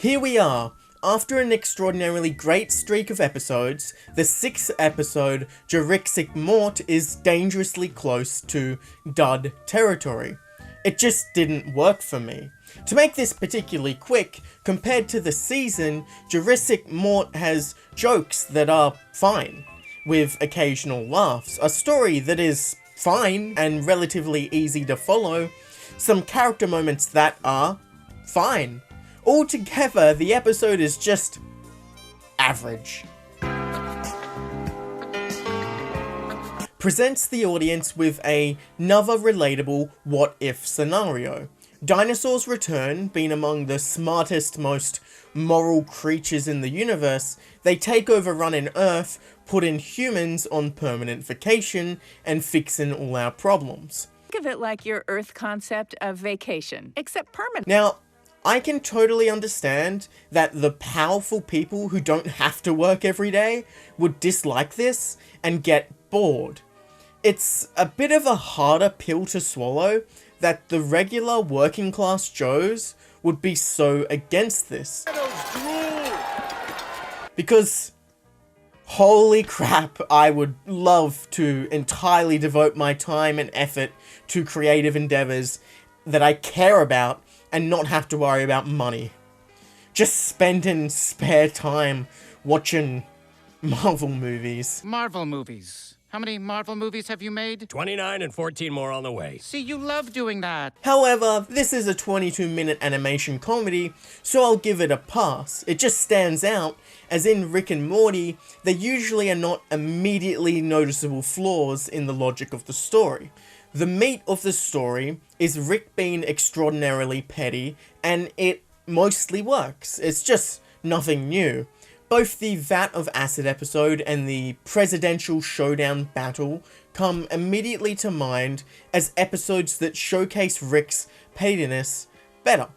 Here we are. After an extraordinarily great streak of episodes, the 6th episode, JuRicksic Mort, is dangerously close to dud territory. It just didn't work for me. To make this particularly quick, compared to the season, JuRicksic Mort has jokes that are fine, with occasional laughs, a story that is fine and relatively easy to follow, some character moments that are fine. Altogether, the episode is just average. Presents the audience with another relatable what-if scenario. Dinosaurs return, being among the smartest, most moral creatures in the universe. They take over running Earth, putting humans on permanent vacation, and fixing all our problems. Think of it like your Earth concept of vacation, except permanent. Now, I can totally understand that the powerful people who don't have to work every day would dislike this and get bored. It's a bit of a harder pill to swallow that the regular working class Joes would be so against this. Because, holy crap, I would love to entirely devote my time and effort to creative endeavors that I care about and not have to worry about money. Just spending spare time watching Marvel movies. Marvel movies. How many Marvel movies have you made? 29 and 14 more on the way. See, you love doing that. However, this is a 22-minute animation comedy, so I'll give it a pass. It just stands out, as in Rick and Morty, there usually are not immediately noticeable flaws in the logic of the story. The meat of the story is Rick being extraordinarily petty, and it mostly works. It's just nothing new. Both the Vat of Acid episode and the Presidential Showdown battle come immediately to mind as episodes that showcase Rick's pettiness better.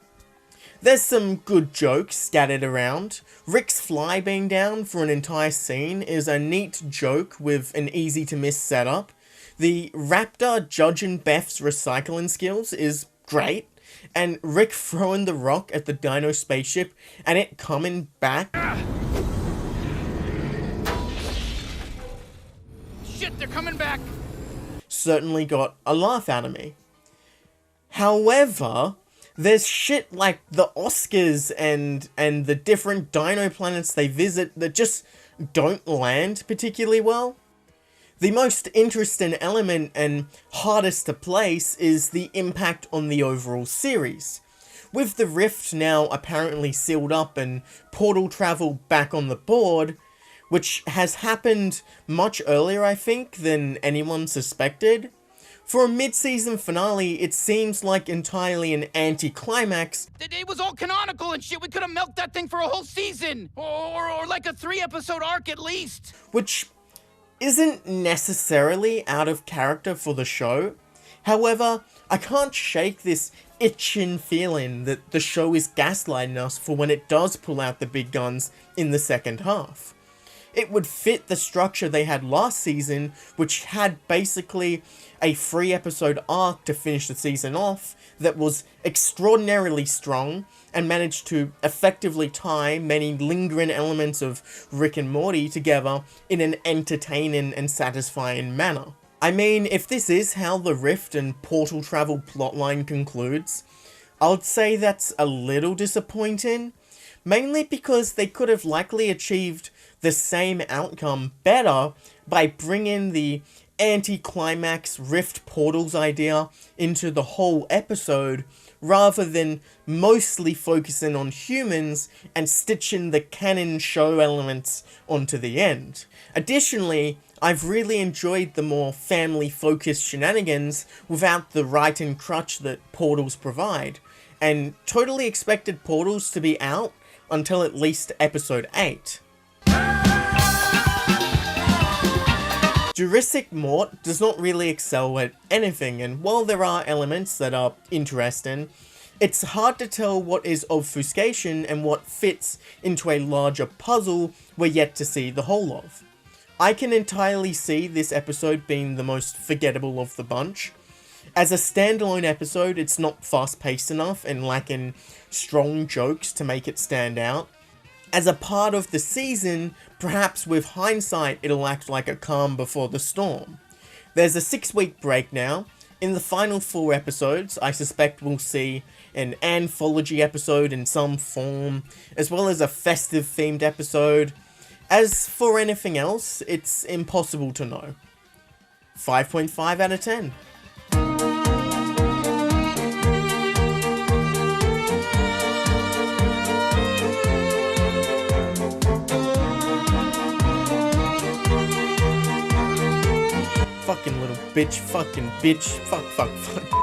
There's some good jokes scattered around. Rick's fly being down for an entire scene is a neat joke with an easy to miss setup. The raptor judging Beth's recycling skills is great, and Rick throwing the rock at the dino spaceship and it coming back. Shit, they're coming back! Certainly got a laugh out of me. However, there's shit like the Oscars and the different dino planets they visit that just don't land particularly well. The most interesting element and hardest to place is the impact on the overall series. With the rift now apparently sealed up and portal travel back on the board, which has happened much earlier, I think, than anyone suspected. For a mid-season finale, it seems like entirely an anti-climax. It was all canonical and shit. We could have milked that thing for a whole season. Or like a 3-episode arc at least. Which isn't necessarily out of character for the show. However, I can't shake this itching feeling that the show is gaslighting us for when it does pull out the big guns in the second half. It would fit the structure they had last season, which had basically a 3-episode arc to finish the season off that was extraordinarily strong and managed to effectively tie many lingering elements of Rick and Morty together in an entertaining and satisfying manner. I mean, if this is how the Rift and portal travel plotline concludes, I would say that's a little disappointing, mainly because they could have likely achieved the same outcome better by bringing the anti-climax Rift portals idea into the whole episode, rather than mostly focusing on humans and stitching the canon show elements onto the end. Additionally, I've really enjoyed the more family-focused shenanigans without the writing crutch that portals provide, and totally expected portals to be out until at least episode 8. JuRicksic Mort does not really excel at anything, and while there are elements that are interesting, it's hard to tell what is obfuscation and what fits into a larger puzzle we're yet to see the whole of. I can entirely see this episode being the most forgettable of the bunch. As a standalone episode, it's not fast-paced enough and lacking strong jokes to make it stand out. As a part of the season, perhaps with hindsight, it'll act like a calm before the storm. There's a 6-week break now. In the final 4 episodes, I suspect we'll see an anthology episode in some form, as well as a festive-themed episode. As for anything else, it's impossible to know. 5.5 out of 10. Fucking little bitch, fucking bitch, fuck.